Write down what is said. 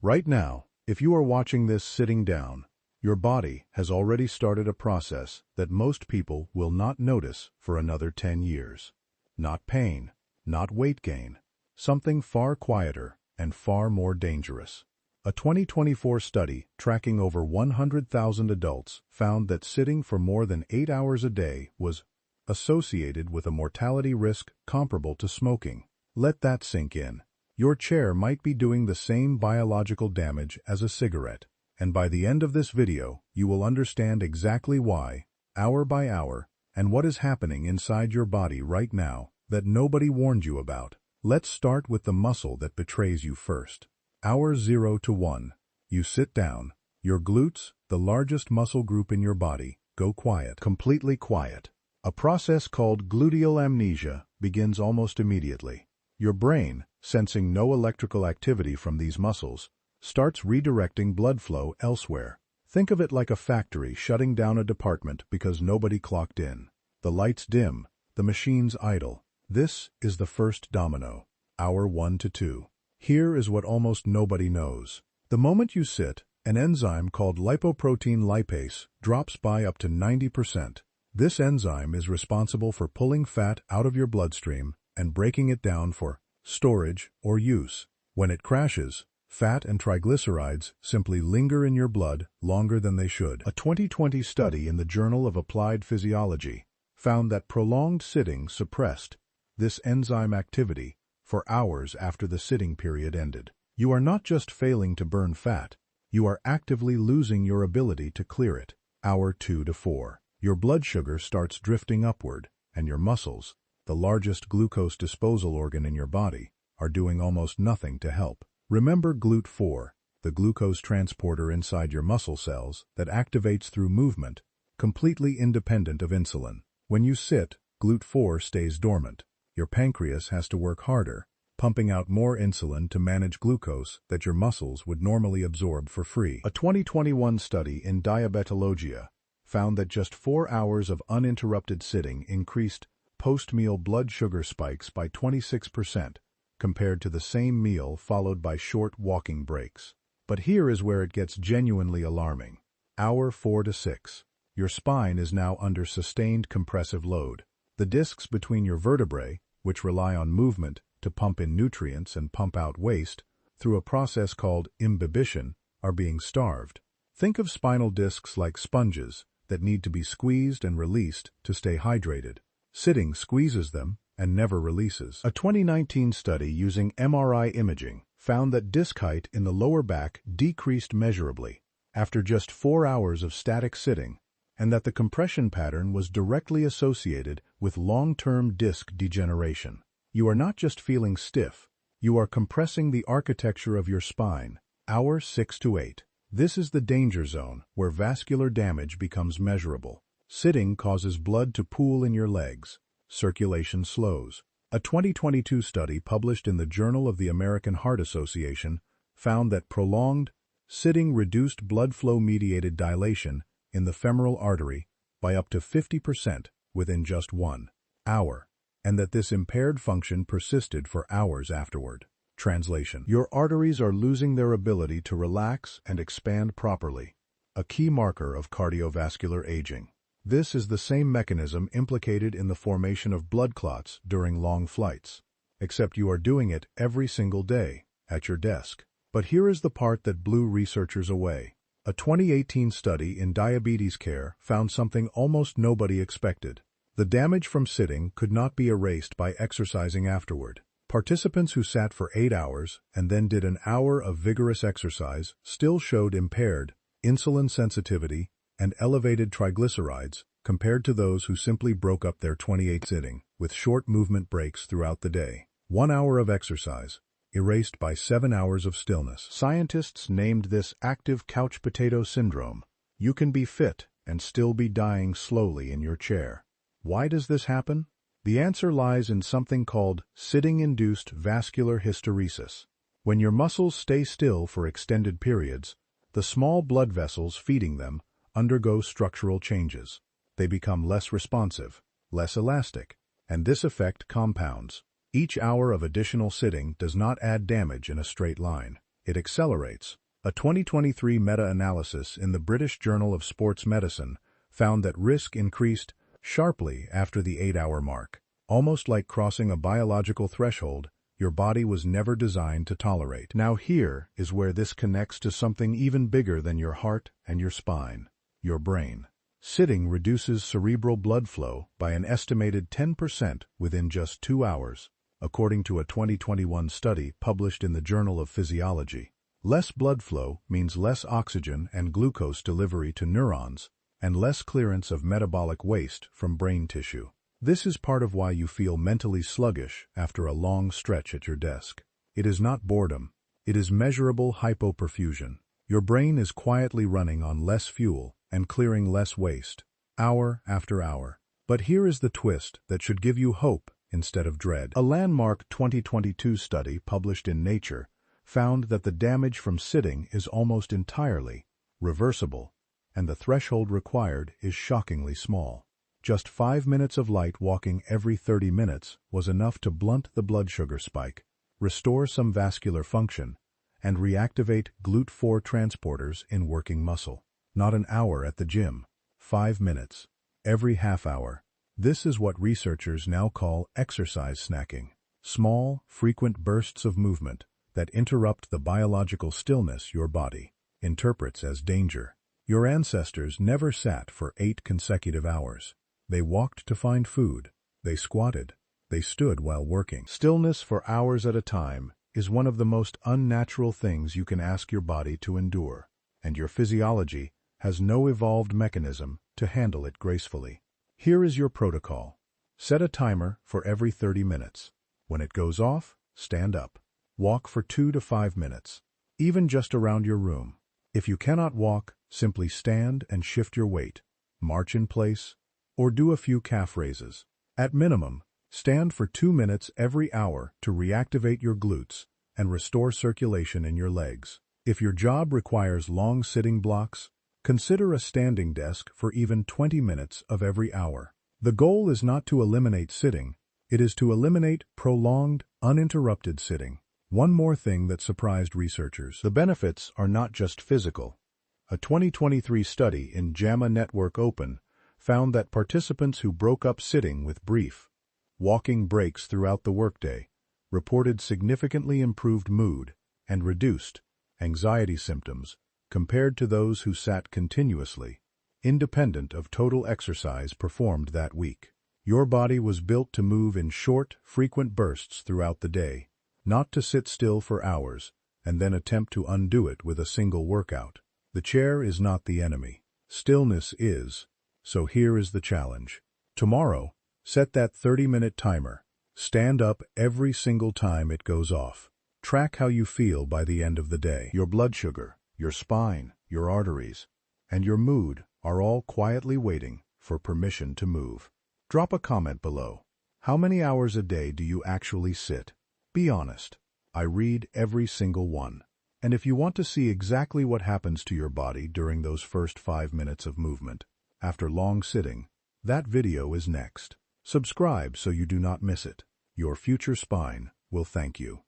Right now, if you are watching this sitting down, your body has already started a process that most people will not notice for another 10 years. Not pain, not weight gain, something far quieter and far more dangerous. A 2024 study tracking over 100,000 adults found that sitting for more than 8 hours a day was associated with a mortality risk comparable to smoking. Let that sink in. Your chair might be doing the same biological damage as a cigarette, and by the end of this video, you will understand exactly why, hour by hour, and what is happening inside your body right now that nobody warned you about. Let's start with the muscle that betrays you first. Hour 0 to 1. You sit down. Your glutes, the largest muscle group in your body, go quiet, completely quiet. A process called gluteal amnesia begins almost immediately. Your brain, sensing no electrical activity from these muscles, starts redirecting blood flow elsewhere. Think of it like a factory shutting down a department because nobody clocked in. The lights dim, the machines idle. This is the first domino. Hour 1 to 2. Here is what almost nobody knows. The moment you sit, an enzyme called lipoprotein lipase drops by up to 90%. This enzyme is responsible for pulling fat out of your bloodstream and breaking it down for storage or use. When it crashes, fat and triglycerides simply linger in your blood longer than they should. A 2020 study in the Journal of Applied Physiology found that prolonged sitting suppressed this enzyme activity for hours after the sitting period ended. You are not just failing to burn fat, you are actively losing your ability to clear it. Hour 2 to 4. Your blood sugar starts drifting upward, and your muscles, the largest glucose disposal organ in your body, are doing almost nothing to help. Remember GLUT4, the glucose transporter inside your muscle cells that activates through movement, completely independent of insulin. When you sit, GLUT4 stays dormant. Your pancreas has to work harder, pumping out more insulin to manage glucose that your muscles would normally absorb for free. A 2021 study in Diabetologia found that just 4 hours of uninterrupted sitting increased post-meal blood sugar spikes by 26% compared to the same meal followed by short walking breaks. But here is where it gets genuinely alarming. Hour 4 to 6. Your spine is now under sustained compressive load. The discs between your vertebrae, which rely on movement to pump in nutrients and pump out waste through a process called imbibition, are being starved. Think of spinal discs like sponges that need to be squeezed and released to stay hydrated. Sitting squeezes them and never releases. A 2019 study using MRI imaging found that disc height in the lower back decreased measurably after just 4 hours of static sitting, and that the compression pattern was directly associated with long-term disc degeneration. You are not just feeling stiff, you are compressing the architecture of your spine. Hour 6 to 8. This is the danger zone where vascular damage becomes measurable. Sitting causes blood to pool in your legs. Circulation slows. A 2022 study published in the Journal of the American Heart Association found that prolonged sitting reduced blood flow-mediated dilation in the femoral artery by up to 50% within just 1 hour, and that this impaired function persisted for hours afterward. Translation: your arteries are losing their ability to relax and expand properly, a key marker of cardiovascular aging. This is the same mechanism implicated in the formation of blood clots during long flights, except you are doing it every single day at your desk. But here is the part that blew researchers away. A 2018 study in diabetes care found something almost nobody expected. The damage from sitting could not be erased by exercising afterward. Participants who sat for 8 hours and then did an hour of vigorous exercise still showed impaired insulin sensitivity and elevated triglycerides compared to those who simply broke up their 28 sitting with short movement breaks throughout the day. 1 hour of exercise erased by 7 hours of stillness. Scientists named this active couch potato syndrome. You can be fit and still be dying slowly in your chair. Why does this happen? The answer lies in something called sitting-induced vascular hysteresis. When your muscles stay still for extended periods, the small blood vessels feeding them undergo structural changes. They become less responsive, less elastic, and this effect compounds. Each hour of additional sitting does not add damage in a straight line. it accelerates. A 2023 meta-analysis in the British Journal of Sports Medicine found that risk increased sharply after the 8-hour mark. Almost like crossing a biological threshold, your body was never designed to tolerate. Now here is where this connects to something even bigger than your heart and your spine, your brain. Sitting reduces cerebral blood flow by an estimated 10% within just 2 hours, according to a 2021 study published in the Journal of Physiology. Less blood flow means less oxygen and glucose delivery to neurons, and less clearance of metabolic waste from brain tissue. This is part of why you feel mentally sluggish after a long stretch at your desk. It is not boredom. It is measurable hypoperfusion. Your brain is quietly running on less fuel and clearing less waste, hour after hour. But here is the twist that should give you hope instead of dread. A landmark 2022 study published in Nature found that the damage from sitting is almost entirely reversible, and the threshold required is shockingly small. Just 5 minutes of light walking every 30 minutes was enough to blunt the blood sugar spike, restore some vascular function, and reactivate GLUT4 transporters in working muscle. Not an hour at the gym, 5 minutes, every half hour. This is what researchers now call exercise snacking. Small, frequent bursts of movement that interrupt the biological stillness your body interprets as danger. Your ancestors never sat for 8 consecutive hours. They walked to find food. They squatted. They stood while working. Stillness for hours at a time is one of the most unnatural things you can ask your body to endure, and your physiology has no evolved mechanism to handle it gracefully. Here is your protocol. Set a timer for every 30 minutes. When it goes off, stand up. Walk for 2 to 5 minutes, even just around your room. If you cannot walk, simply stand and shift your weight, march in place, or do a few calf raises. At minimum, stand for 2 minutes every hour to reactivate your glutes and restore circulation in your legs. If your job requires long sitting blocks, consider a standing desk for even 20 minutes of every hour. The goal is not to eliminate sitting, it is to eliminate prolonged, uninterrupted sitting. One more thing that surprised researchers. The benefits are not just physical. A 2023 study in JAMA Network Open found that participants who broke up sitting with brief, walking breaks throughout the workday reported significantly improved mood and reduced anxiety symptoms compared to those who sat continuously, independent of total exercise performed that week. Your body was built to move in short, frequent bursts throughout the day, not to sit still for hours and then attempt to undo it with a single workout. The chair is not the enemy. Stillness is. So here is the challenge. Tomorrow, set that 30-minute timer. Stand up every single time it goes off. Track how you feel by the end of the day. Your blood sugar, your spine, your arteries, and your mood are all quietly waiting for permission to move. Drop a comment below. How many hours a day do you actually sit? Be honest. I read every single one. And if you want to see exactly what happens to your body during those first 5 minutes of movement, after long sitting, that video is next. Subscribe so you do not miss it. Your future spine will thank you.